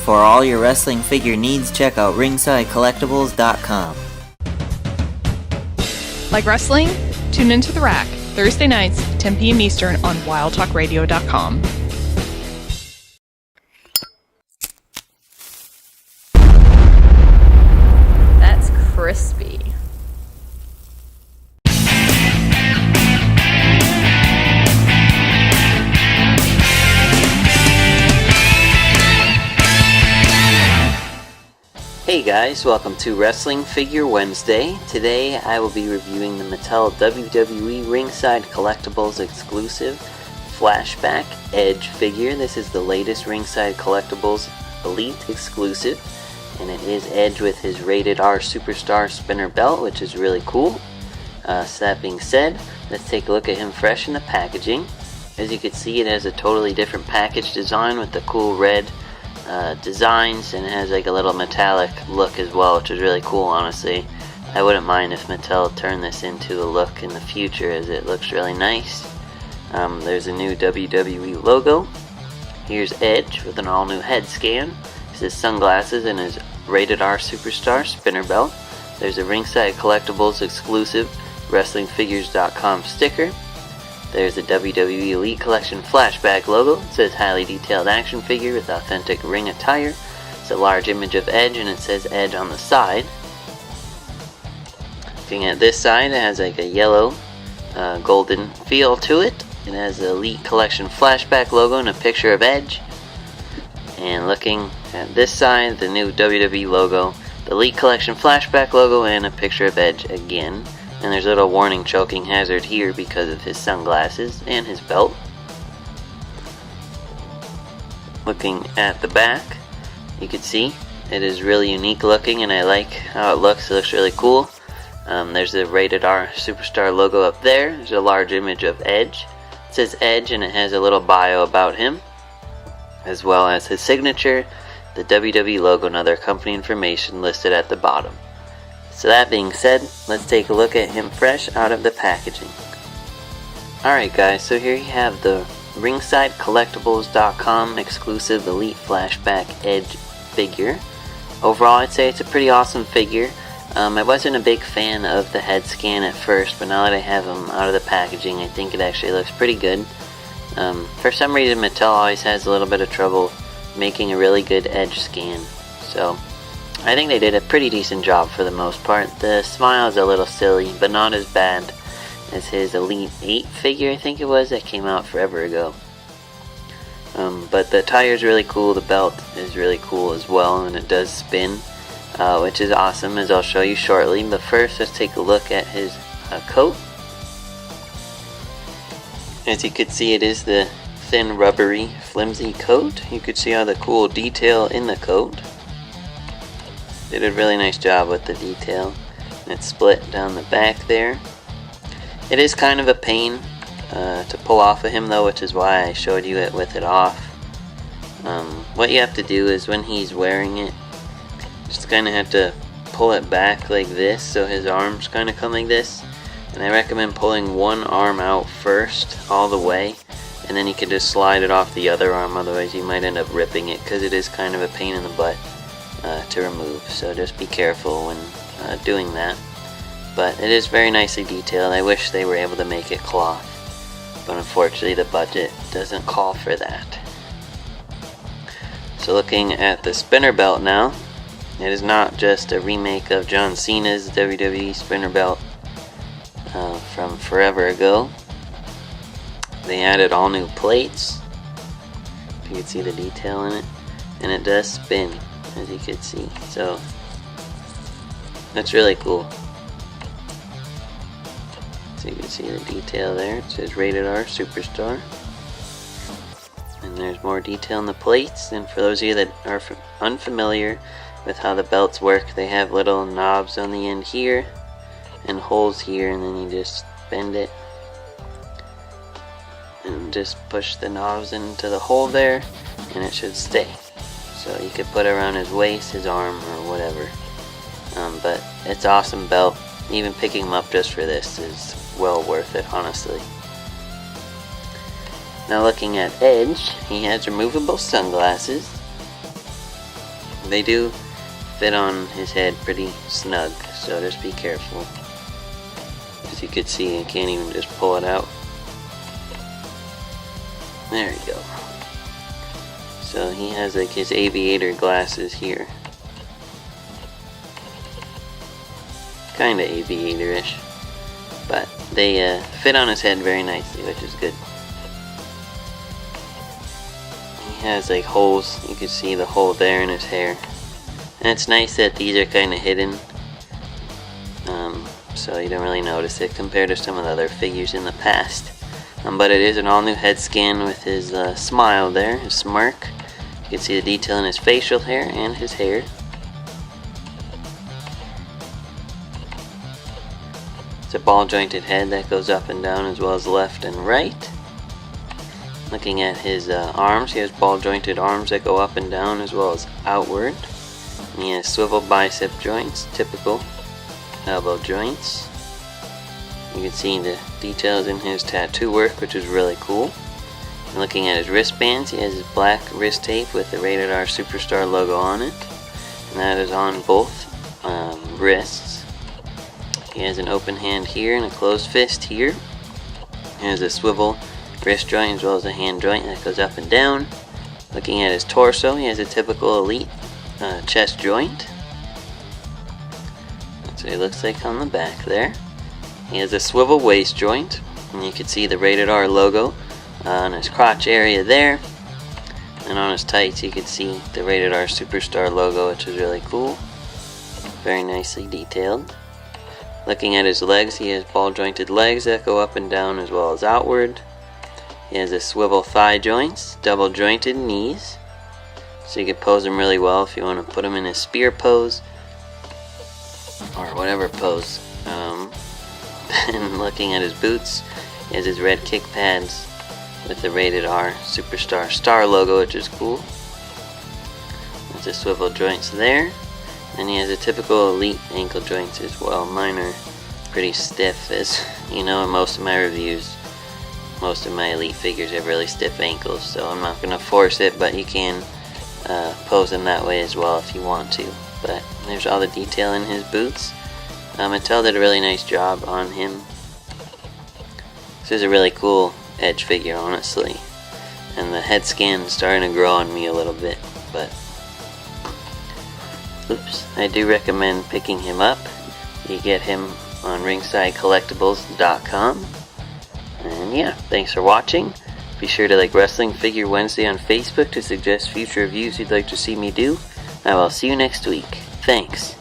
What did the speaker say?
For all your wrestling figure needs, check out ringsidecollectibles.com. Like wrestling? Tune into The Rack, Thursday nights, 10 p.m. Eastern on wildtalkradio.com. That's crispy. Hey guys, welcome to Wrestling Figure Wednesday. Today I will be reviewing the Mattel WWE Ringside Collectibles exclusive Flashback Edge figure. This is the latest Ringside Collectibles Elite exclusive, and it is Edge with his rated R Superstar spinner belt, which is really cool. So that being said, let's take a look at him fresh in the packaging. As you can see, it has a totally different package design with the cool red designs, and it has like a little metallic look as well, which is really cool. Honestly, I wouldn't mind if Mattel turned this into a look in the future, as it looks really nice. There's a new WWE logo. Here's Edge with an all new head scan, his sunglasses, and his rated R Superstar spinner belt. There's a Ringside Collectibles exclusive WrestlingFigures.com sticker. There's a WWE Elite Collection flashback logo. It says highly detailed action figure with authentic ring attire. It's a large image of Edge, and it says Edge on the side. Looking at this side, it has like a yellow golden feel to it. It has the Elite Collection flashback logo and a picture of Edge. And looking at this side, the new WWE logo, the Elite Collection flashback logo, and a picture of Edge again. And there's a little warning choking hazard here because of his sunglasses and his belt. Looking at the back, you can see it is really unique looking, and I like how it looks. It looks really cool. There's the rated R Superstar logo up there. There's a large image of Edge. It says Edge, and it has a little bio about him, as well as his signature, the WWE logo, and other company information listed at the bottom. So that being said, let's take a look at him fresh out of the packaging. Alright guys, so here you have the RingsideCollectibles.com exclusive Elite Flashback Edge figure. Overall, I'd say it's a pretty awesome figure. I wasn't a big fan of the head scan at first, but now that I have him out of the packaging, I think it actually looks pretty good. For some reason, Mattel always has a little bit of trouble making a really good Edge scan, so I think they did a pretty decent job for the most part. The smile is a little silly, but not as bad as his Elite 8 figure, I think it was, that came out forever ago. But the attire is really cool, the belt is really cool as well, and it does spin, which is awesome, as I'll show you shortly. But first, let's take a look at his coat. As you can see, it is the thin, rubbery, flimsy coat. You can see all the cool detail in the coat. They did a really nice job with the detail. And it's split down the back there. It is kind of a pain to pull off of him though, which is why I showed you it with it off. What you have to do is when he's wearing it, just kind of have to pull it back like this, so his arms kind of come like this. And I recommend pulling one arm out first, all the way, and then you can just slide it off the other arm, otherwise you might end up ripping it, because it is kind of a pain in the butt to remove, so just be careful when doing that. But it is very nicely detailed. I wish they were able to make it cloth, but unfortunately the budget doesn't call for that. So looking at the spinner belt now, it is not just a remake of John Cena's WWE spinner belt from forever ago. They added all new plates, if you can see the detail in it, and it does spin, as you can see, so that's really cool. So you can see the detail there. It says rated R Superstar, and there's more detail in the plates. And for those of you that are unfamiliar with how the belts work, they have little knobs on the end here and holes here, and then you just bend it and just push the knobs into the hole there, and it should stay. So you could put it around his waist, his arm, or whatever. But it's an awesome belt. Even picking him up just for this is well worth it, honestly. Now looking at Edge, he has removable sunglasses. They do fit on his head pretty snug, so just be careful. As you can see, you can't even just pull it out. There you go. So he has like his aviator glasses here. Kinda aviator-ish. But they fit on his head very nicely, which is good. He has like holes, you can see the hole there in his hair. And it's nice that these are kinda hidden. So you don't really notice it compared to some of the other figures in the past. But it is an all new head scan with his smile there, his smirk. You can see the detail in his facial hair and his hair. It's a ball jointed head that goes up and down as well as left and right. Looking at his arms, he has ball jointed arms that go up and down as well as outward. And he has swivel bicep joints, typical elbow joints. You can see the details in his tattoo work, which is really cool. And looking at his wristbands, he has his black wrist tape with the Rated R Superstar logo on it. And that is on both wrists. He has an open hand here and a closed fist here. He has a swivel wrist joint as well as a hand joint that goes up and down. Looking at his torso, he has a typical elite chest joint. That's what he looks like on the back there. He has a swivel waist joint, and you can see the Rated R logo on his crotch area there. And on his tights you can see the Rated R Superstar logo, which is really cool. Very nicely detailed. Looking at his legs, he has ball jointed legs that go up and down as well as outward. He has a swivel thigh joints, double jointed knees. So you can pose him really well if you want to put him in a spear pose or whatever pose. And looking at his boots, he has his red kick pads with the Rated R Superstar star logo, which is cool. There's the swivel joints there. And he has a typical elite ankle joints as well. Mine are pretty stiff, as you know in most of my reviews. Most of my elite figures have really stiff ankles, so I'm not going to force it, but you can pose them that way as well if you want to. But there's all the detail in his boots. Mattel did a really nice job on him. This is a really cool Edge figure, honestly. And the head scan is starting to grow on me a little bit, but I do recommend picking him up. You get him on ringsidecollectibles.com. And yeah, thanks for watching. Be sure to like Wrestling Figure Wednesday on Facebook to suggest future reviews you'd like to see me do. I will see you next week. Thanks.